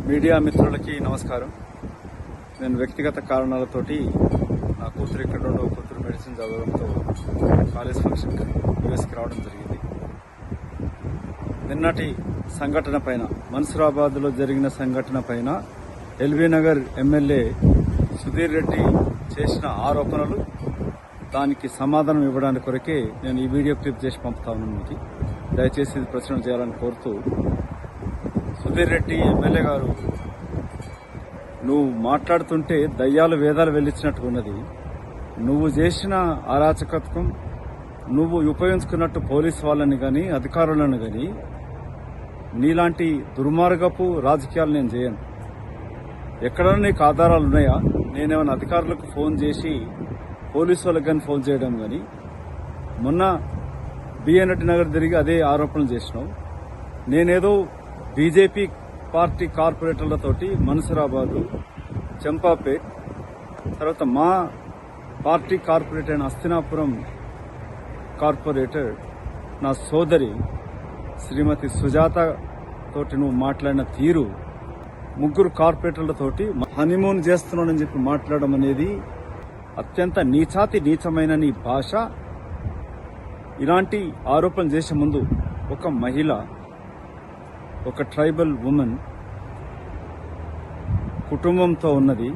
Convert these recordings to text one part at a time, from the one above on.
Media మిత్రులకి నమస్కారం. నేను వ్యక్తిగత కారణాలతోటి నా కూతురు ఇక్కడ కూతురు మెడిసిన్ చదవడంతో కాలేజ్ ఫంక్షన్ యూఎస్కి రావడం జరిగింది. నిన్నటి సంఘటన పైన, మన్సూరాబాద్లో జరిగిన సంఘటన పైన ఎల్బీ నగర్ ఎమ్మెల్యే సుధీర్ రెడ్డి చేసిన ఆరోపణలు, దానికి సమాధానం ఇవ్వడానికి కొరకే నేను ఈ వీడియో క్లిప్ చేసి పంపుతా ఉన్నాను. మీకు దయచేసి ఇది ప్రచురణ చేయాలని కోరుతూ, సుధీర్ రెడ్డి ఎమ్మెల్యే గారు, నువ్వు మాట్లాడుతుంటే దయ్యాలు వేదాలు వెళ్లించినట్టు ఉన్నది. నువ్వు చేసిన అరాచకత్వం, నువ్వు ఉపయోగించుకున్నట్టు పోలీసు వాళ్ళని కానీ అధికారులను కానీ, నీలాంటి దుర్మార్గపు రాజకీయాలు నేను చేయను. ఎక్కడైనా నీకు ఆధారాలు ఉన్నాయా? నేనేమైనా అధికారులకు ఫోన్ చేసి పోలీసు వాళ్ళకి కానీ ఫోన్ చేయడం కానీ, మొన్న బిఎన్రెడ్డి నగర్ తిరిగి అదే ఆరోపణలు చేసినావు. నేనేదో బీజేపీ పార్టీ కార్పొరేటర్లతోటి మన్సూరాబాదు, చంపాపేట్, తర్వాత మా పార్టీ కార్పొరేటర్ అయిన హస్తినాపురం కార్పొరేటర్ నా సోదరి శ్రీమతి సుజాత తోటి నువ్వు మాట్లాడిన తీరు, ముగ్గురు కార్పొరేటర్లతోటి హనీమూన్ చేస్తున్నానని చెప్పి మాట్లాడడం అనేది అత్యంత నీచమైన నీ భాష. ఇలాంటి ఆరోపణలు చేసే ముందు ఒక మహిళ, ఒక ట్రైబల్ ఉమెన్ కుటుంబంతో ఉన్నది.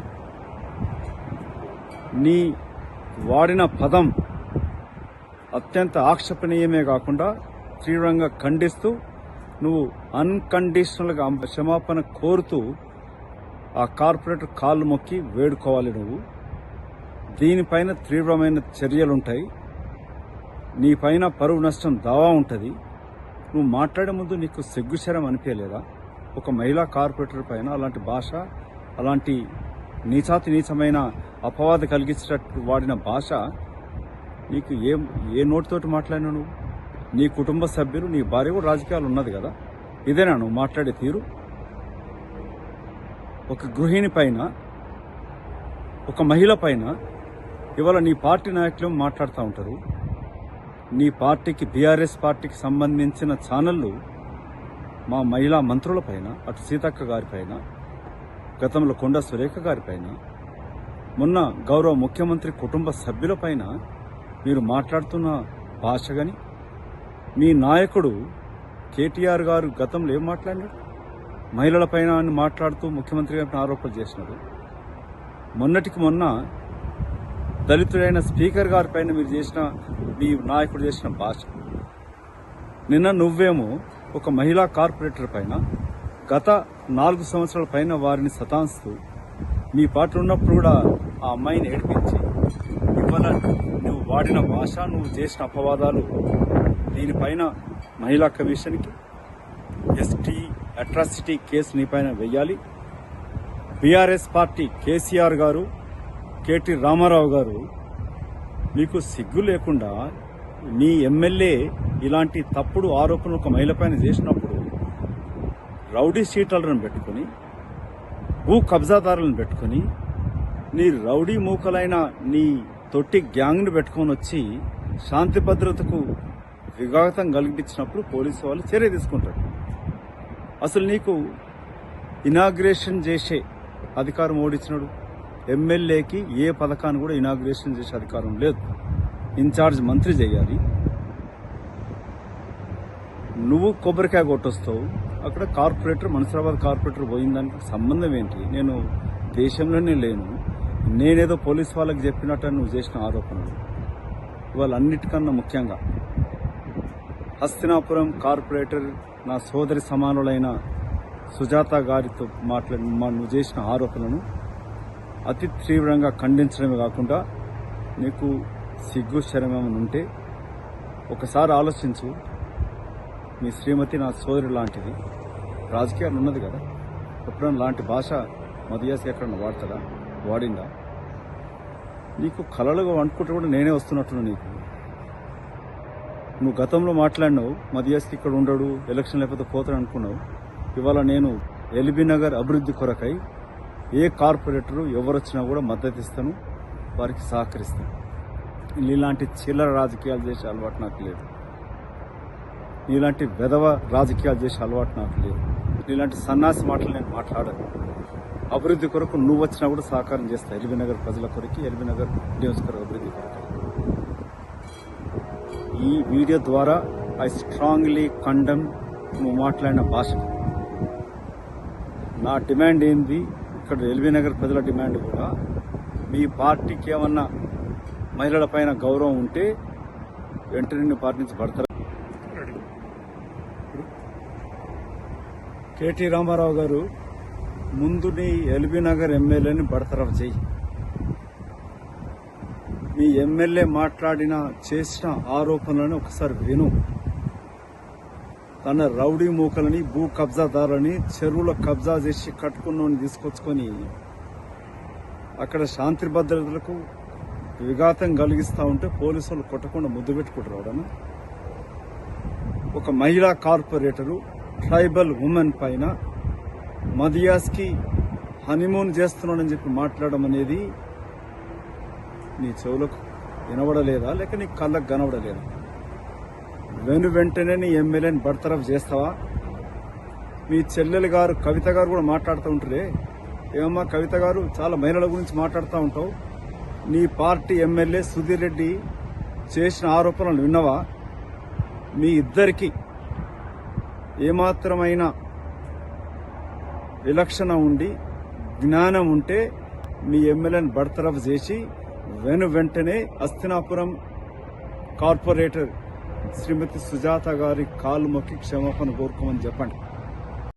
నీ వాడిన పదం అత్యంత ఆక్షేపణీయమే కాకుండా తీవ్రంగా ఖండిస్తూ, నువ్వు అన్కండిషనల్గా క్షమాపణ కోరుతూ ఆ కార్పొరేటర్ కాళ్ళు మొక్కి వేడుకోవాలి. నువ్వు దీనిపైన తీవ్రమైన చర్యలుంటాయి. నీ పైన పరువు నష్టం దావా ఉంటుంది. నువ్వు మాట్లాడే ముందు నీకు సిగ్గుశరం అనిపించలేదా? ఒక మహిళా కార్పొరేటర్ పైన అలాంటి భాష, అలాంటి నీచమైన అపవాద కలిగించేటట్టు వాడిన భాష నీకు ఏ నోటితోటి మాట్లాడినా? నువ్వు, నీ కుటుంబ సభ్యులు, నీ భార్య కూడా రాజకీయాలు ఉన్నది కదా. ఇదేనా నువ్వు మాట్లాడే తీరు? ఒక గృహిణి పైన, ఒక మహిళ పైన ఇవాళ నీ పార్టీ నాయకులు మాట్లాడుతూ ఉంటారు. నీ పార్టీకి, బీఆర్ఎస్ పార్టీకి సంబంధించిన ఛానళ్లు మా మహిళా మంత్రుల పైన, అటు సీతక్క గారి పైన, గతంలో కొండ సురేఖ గారి పైన, మొన్న గౌరవ ముఖ్యమంత్రి కుటుంబ సభ్యుల పైన మీరు మాట్లాడుతున్న భాష గాని, మీ నాయకుడు కేటీఆర్ గారు గతంలో ఏం మాట్లాడినాడు? మహిళల పైన అని మాట్లాడుతూ ముఖ్యమంత్రి గారిని ఆరోపణలు చేసినాడు. మొన్నటికి మొన్న దళితుడైన స్పీకర్ గారి పైన మీరు చేసిన, మీ నాయకుడు చేసిన భాష. నిన్న నువ్వేమో ఒక మహిళా కార్పొరేటర్ పైన గత 4 సంవత్సరాల పైన వారిని సతాంస్తూ, మీ పార్టీ ఉన్నప్పుడు కూడా ఆ అమ్మాయిని ఏడిపించి, ఇవాళ నువ్వు వాడిన భాష, నువ్వు చేసిన అపవాదాలు, దీనిపైన మహిళా కమిషన్కి ఎస్టీ అట్రాసిటీ కేసు నీ పైన వెయ్యాలి. బీఆర్ఎస్ పార్టీ కేసీఆర్ గారు, కేటీ రామారావు గారు, మీకు సిగ్గు లేకుండా నీ ఎమ్మెల్యే ఇలాంటి తప్పుడు ఆరోపణలు ఒక మహిళ పైన చేసినప్పుడు రౌడీ షీటర్లను పెట్టుకుని, భూ కబ్జాదారులను పెట్టుకుని, నీ రౌడీ మూకలైన నీ తొట్టి గ్యాంగ్ను పెట్టుకొని వచ్చి శాంతి భద్రతకు విఘాతం కలిగించినప్పుడు పోలీసు వాళ్ళు చర్య తీసుకుంటారు. అసలు నీకు ఇనాగ్రేషన్ చేసే అధికారం ఓడించినాడు. ఎమ్మెల్యేకి ఏ పథకాన్ని కూడా ఇనాగ్రేషన్ చేసే అధికారం లేదు. ఇన్ఛార్జ్ మంత్రి చేయాలి. నువ్వు కొబ్బరికాయ కొట్టొస్తావు. అక్కడ కార్పొరేటర్, మన్సూరాబాద్ కార్పొరేటర్ పోయిన దానికి సంబంధం ఏంటి? నేను దేశంలోనే లేను. నేనేదో పోలీసు వాళ్ళకి చెప్పినట్టు నువ్వు చేసిన ఆరోపణలు. ఇవాళ అన్నిటికన్నా ముఖ్యంగా హస్తినాపురం కార్పొరేటర్ నా సోదరి సమానులైన సుజాత గారితో నువ్వు చేసిన ఆరోపణలను అతి తీవ్రంగా ఖండించడమే కాకుండా, నీకు సిగ్గు శరమేమని ఉంటే ఒకసారి ఆలోచించు. మీ శ్రీమతి నా సోదరి లాంటిది, రాజకీయాలు ఉన్నది కదా. ఎప్పుడైనా లాంటి భాష మధ్యాసి ఎక్కడన్నా వాడతాడా? వాడిందా? నీకు కలలుగా అనుకుంటే కూడా నేనే వస్తున్నట్టున్నా. నువ్వు గతంలో మాట్లాడినావు, మధ్యాసి ఇక్కడ ఉండడు, ఎలక్షన్ లేకపోతే పోతాడు అనుకున్నావు. ఇవాళ నేను ఎల్బీ నగర్ అభివృద్ధి కొరకై ఏ కార్పొరేటరు ఎవరొచ్చినా కూడా మద్దతు ఇస్తాను, వారికి సహకరిస్తాను. ఇలాంటి చిల్లర రాజకీయాలు చేసే అలవాటు నాకు లేదు. ఇలాంటి వెధవ రాజకీయాలు చేసే అలవాటు నాకు లేదు. ఇలాంటి సన్నాసి మాటలు నేను మాట్లాడను. అభివృద్ధి కొరకు నువ్వు వచ్చినా కూడా సహకారం చేస్తా. ఎల్బీ నగర్ ప్రజల కొరకు, ఎల్బీ నగర్ నియోజకవర్గ అభివృద్ధి కొరకు. ఈ వీడియో ద్వారా ఐ స్ట్రాంగ్లీ కండెమ్ నువ్వు మాట్లాడిన భాష. నా డిమాండ్ ఏంది, ఇక్కడ ఎల్బీ నగర్ ప్రజల డిమాండ్ కూడా, మీ పార్టీకి ఏమన్నా మహిళల పైన గౌరవం ఉంటే వెంటనే నీ పార్టీ నుంచి పడతారు. కేటీ రామారావు గారు, ముందు నీ ఎల్బీ నగర్ ఎమ్మెల్యేని బర్తరఫ్ చేయి. మీ ఎమ్మెల్యే మాట్లాడిన చేసిన ఆరోపణలను ఒకసారి విను. తన రౌడీ మూకలని, భూ కబ్జాదారులని, చెరువుల కబ్జా చేసి కట్టుకున్నోని తీసుకొచ్చుకొని అక్కడ శాంతి భద్రతలకు విఘాతం కలిగిస్తా ఉంటే పోలీసులు కొట్టకుండా ముద్దు పెట్టుకుంటారు. ఒక మహిళా కార్పొరేటరు ట్రైబల్ ఉమెన్ పైన మదియాస్కి హనీమూన్ చేస్తున్నాడని చెప్పి మాట్లాడడం అనేది నీ చెవులకు వినబడలేదా, లేక నీ కళ్ళకు కనబడలేదా? వెంటనే నీ ఎమ్మెల్యేని బర్తరఫ్ చేస్తావా? మీ చెల్లెలు గారు కవిత గారు కూడా మాట్లాడుతూ ఉంటారే, ఏమమ్మా కవిత గారు, చాలా మహిళల గురించి మాట్లాడుతూ ఉంటావు. నీ పార్టీ ఎమ్మెల్యే సుధీర్ రెడ్డి చేసిన ఆరోపణలు విన్నవా? మీ ఇద్దరికి ఏమాత్రమైన విలక్షణ ఉండి జ్ఞానం ఉంటే మీ ఎమ్మెల్యేని బర్తరఫ్ చేసి వెంటనే హస్తినాపురం కార్పొరేటర్ శ్రీమతి సుజాత గారి కాలు మొక్కి క్షమాపణ కోరుకోమని చెప్పండి.